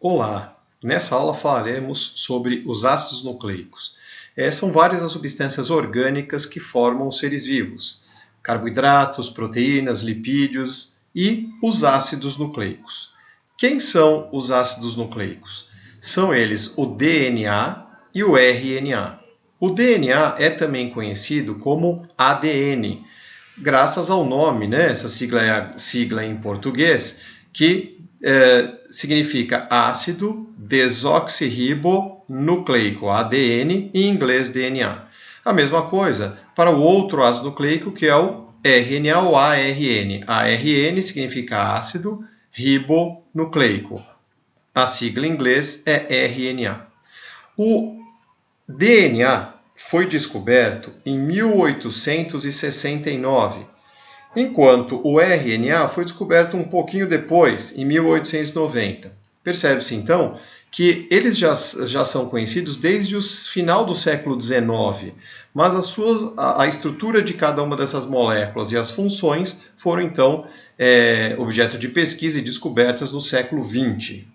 Olá! Nessa aula falaremos sobre os ácidos nucleicos. São várias as substâncias orgânicas que formam os seres vivos: carboidratos, proteínas, lipídios e os ácidos nucleicos. Quem são os ácidos nucleicos? São eles o DNA e o RNA. O DNA é também conhecido como ADN, graças ao nome, essa sigla é a sigla em português, que significa ácido desoxirribonucleico, ADN, em inglês DNA. A mesma coisa para o outro ácido nucleico, que é o RNA ou ARN. ARN significa ácido ribonucleico. A sigla em inglês é RNA. O DNA foi descoberto em 1869, enquanto o RNA foi descoberto um pouquinho depois, em 1890. Percebe-se, então, que eles já são conhecidos desde o final do século XIX, mas a estrutura de cada uma dessas moléculas e as funções foram, então, objeto de pesquisa e descobertas no século XX.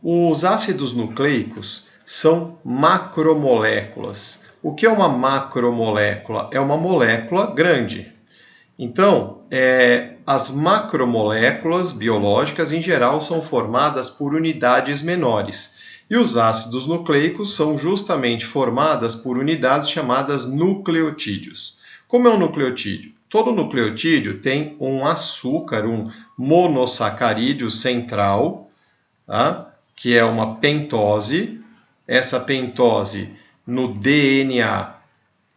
Os ácidos nucleicos são macromoléculas. O que é uma macromolécula? É uma molécula grande. Então, as macromoléculas biológicas, em geral, são formadas por unidades menores. E os ácidos nucleicos são justamente formadas por unidades chamadas nucleotídeos. Como é um nucleotídeo? Todo nucleotídeo tem um açúcar, um monossacarídeo central, tá? Que é uma pentose. Essa pentose no DNA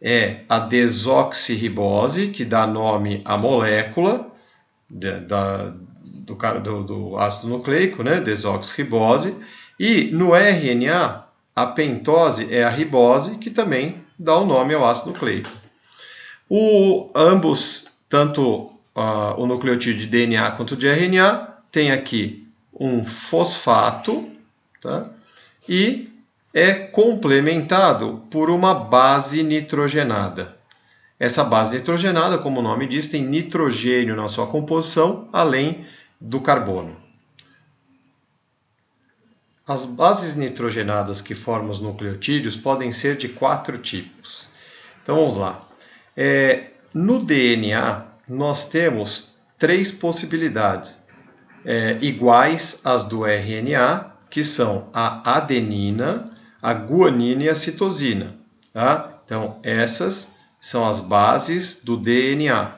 é a desoxirribose, que dá nome à molécula do ácido nucleico, desoxirribose. E no RNA, a pentose é a ribose, que também dá o nome ao ácido nucleico. Ambos, tanto o nucleotídeo de DNA quanto de RNA, tem aqui um fosfato, tá? E é complementado por uma base nitrogenada. Essa base nitrogenada, como o nome diz, tem nitrogênio na sua composição, além do carbono. As bases nitrogenadas que formam os nucleotídeos podem ser de 4 tipos. Então vamos lá. No DNA, nós temos 3 possibilidades iguais às do RNA, que são a adenina, a guanina e a citosina. Tá? Então, essas são as bases do DNA,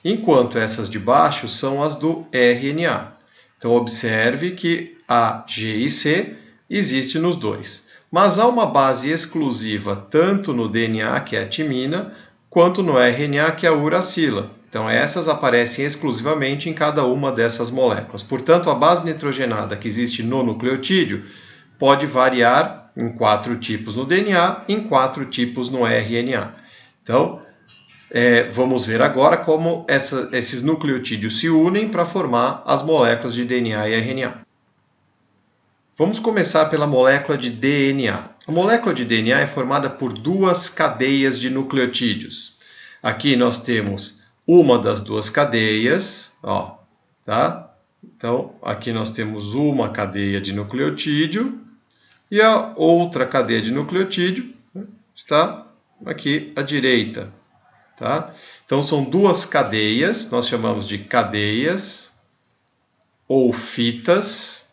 enquanto essas de baixo são as do RNA. Então, observe que A, G e C existe nos dois. Mas há uma base exclusiva tanto no DNA, que é a timina, quanto no RNA, que é a uracila. Então, essas aparecem exclusivamente em cada uma dessas moléculas. Portanto, a base nitrogenada que existe no nucleotídeo pode variar em 4 tipos no DNA, em 4 tipos no RNA. Então, vamos ver agora como esses nucleotídeos se unem para formar as moléculas de DNA e RNA. Vamos começar pela molécula de DNA. A molécula de DNA é formada por 2 cadeias de nucleotídeos. Aqui nós temos uma das 2 cadeias, tá? Então, aqui nós temos uma cadeia de nucleotídeo e a outra cadeia de nucleotídeo está aqui à direita, tá? Então, são 2 cadeias, nós chamamos de cadeias ou fitas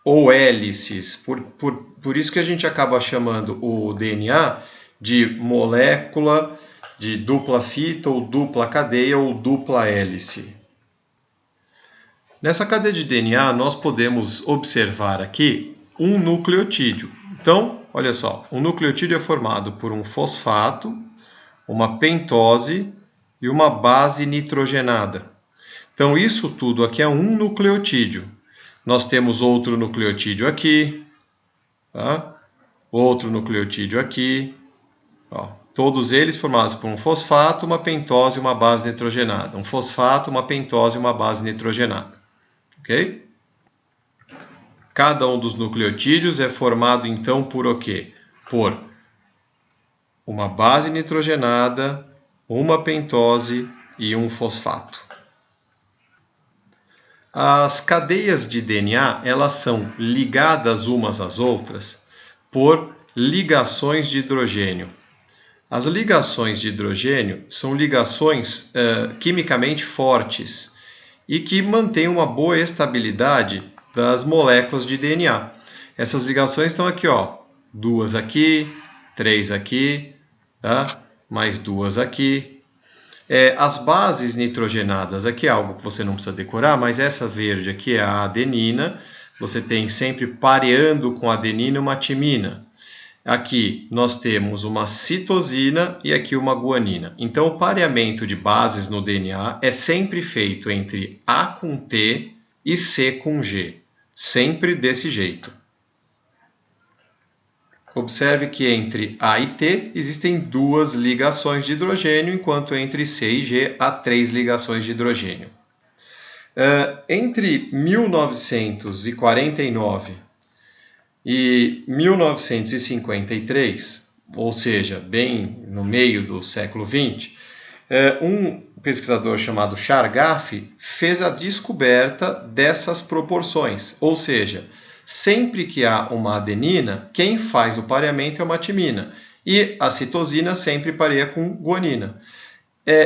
ou hélices. Por isso que a gente acaba chamando o DNA de molécula de dupla fita ou dupla cadeia ou dupla hélice. Nessa cadeia de DNA, nós podemos observar aqui um nucleotídeo. Então, olha só, um nucleotídeo é formado por um fosfato, uma pentose e uma base nitrogenada. Então, isso tudo aqui é um nucleotídeo. Nós temos outro nucleotídeo aqui, tá? Outro nucleotídeo aqui, todos eles formados por um fosfato, uma pentose e uma base nitrogenada. Um fosfato, uma pentose e uma base nitrogenada. Ok? Cada um dos nucleotídeos é formado, então, por o quê? Por uma base nitrogenada, uma pentose e um fosfato. As cadeias de DNA, elas são ligadas umas às outras por ligações de hidrogênio. As ligações de hidrogênio são ligações quimicamente fortes e que mantêm uma boa estabilidade das moléculas de DNA. Essas ligações estão aqui, ó, 2 aqui, 3 aqui, tá? Mais 2 aqui. As bases nitrogenadas, aqui é algo que você não precisa decorar, mas essa verde aqui é a adenina. Você tem sempre pareando com a adenina uma timina. Aqui nós temos uma citosina e aqui uma guanina. Então o pareamento de bases no DNA é sempre feito entre A com T e C com G. Sempre desse jeito. Observe que entre A e T existem 2 ligações de hidrogênio, enquanto entre C e G há 3 ligações de hidrogênio. Entre 1949 e 1953, ou seja, bem no meio do século XX, um pesquisador chamado Chargaff fez a descoberta dessas proporções, ou seja, sempre que há uma adenina, quem faz o pareamento é uma timina. E a citosina sempre pareia com guanina.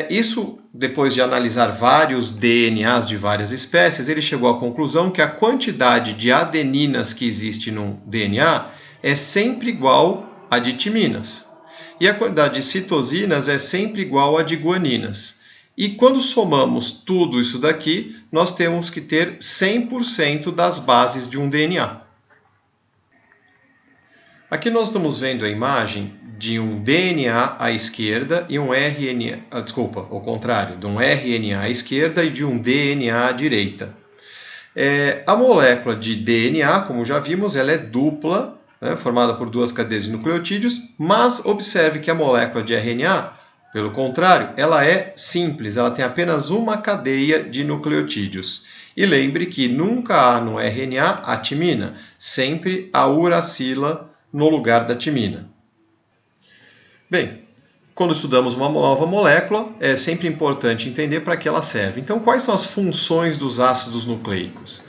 Isso, depois de analisar vários DNAs de várias espécies, ele chegou à conclusão que a quantidade de adeninas que existe no DNA é sempre igual à de timinas. E a quantidade de citosinas é sempre igual à de guaninas. E quando somamos tudo isso daqui, nós temos que ter 100% das bases de um DNA. Aqui nós estamos vendo a imagem de um DNA à esquerda e um RNA, ao contrário, de um RNA à esquerda e de um DNA à direita. A molécula de DNA, como já vimos, ela é dupla, né, formada por 2 cadeias de nucleotídeos, mas observe que a molécula de RNA, pelo contrário, ela é simples, ela tem apenas uma cadeia de nucleotídeos. E lembre que nunca há no RNA a timina, sempre a uracila no lugar da timina. Bem, quando estudamos uma nova molécula, é sempre importante entender para que ela serve. Então, quais são as funções dos ácidos nucleicos?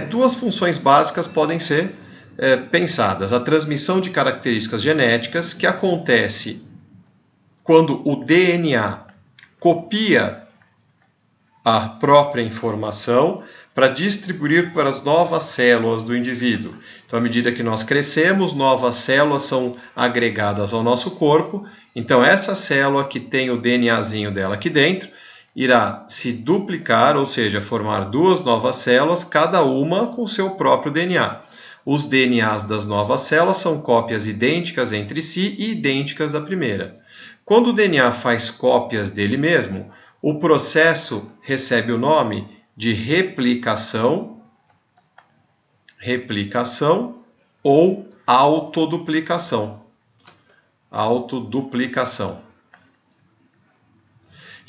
2 funções básicas podem ser pensadas. A transmissão de características genéticas, que acontece quando o DNA copia a própria informação para distribuir para as novas células do indivíduo. Então, à medida que nós crescemos, novas células são agregadas ao nosso corpo. Então, essa célula que tem o DNAzinho dela aqui dentro irá se duplicar, ou seja, formar 2 novas células, cada uma com o seu próprio DNA. Os DNAs das novas células são cópias idênticas entre si e idênticas da primeira. Quando o DNA faz cópias dele mesmo, o processo recebe o nome de replicação ou autoduplicação.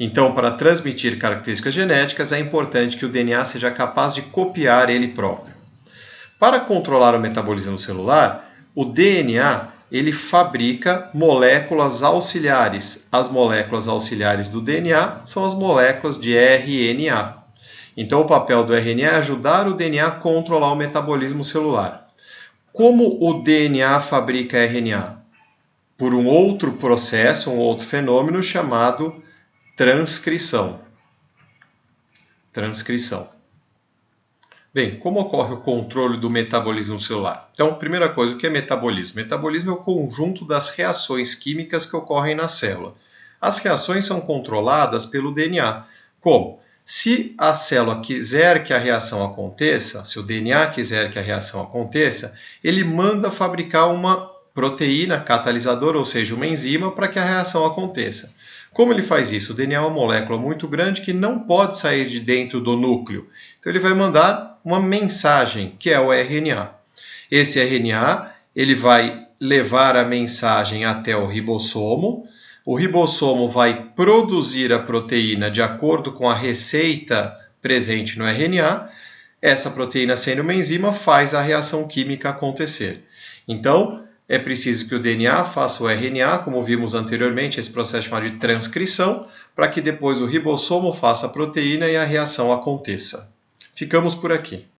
Então, para transmitir características genéticas, é importante que o DNA seja capaz de copiar ele próprio. Para controlar o metabolismo celular, o DNA ele fabrica moléculas auxiliares. As moléculas auxiliares do DNA são as moléculas de RNA. Então, o papel do RNA é ajudar o DNA a controlar o metabolismo celular. Como o DNA fabrica RNA? Por um outro processo, um outro fenômeno chamado transcrição. Bem, como ocorre o controle do metabolismo celular? Então, primeira coisa, o que é metabolismo? Metabolismo é o conjunto das reações químicas que ocorrem na célula. As reações são controladas pelo DNA. Como? Se a célula quiser que a reação aconteça, se o DNA quiser que a reação aconteça, ele manda fabricar uma proteína catalisadora, ou seja, uma enzima, para que a reação aconteça. Como ele faz isso? O DNA é uma molécula muito grande que não pode sair de dentro do núcleo. Então ele vai mandar uma mensagem, que é o RNA. Esse RNA ele vai levar a mensagem até o ribossomo. O ribossomo vai produzir a proteína de acordo com a receita presente no RNA. Essa proteína, sendo uma enzima, faz a reação química acontecer. Então, é preciso que o DNA faça o RNA, como vimos anteriormente, esse processo chamado de transcrição, para que depois o ribossomo faça a proteína e a reação aconteça. Ficamos por aqui.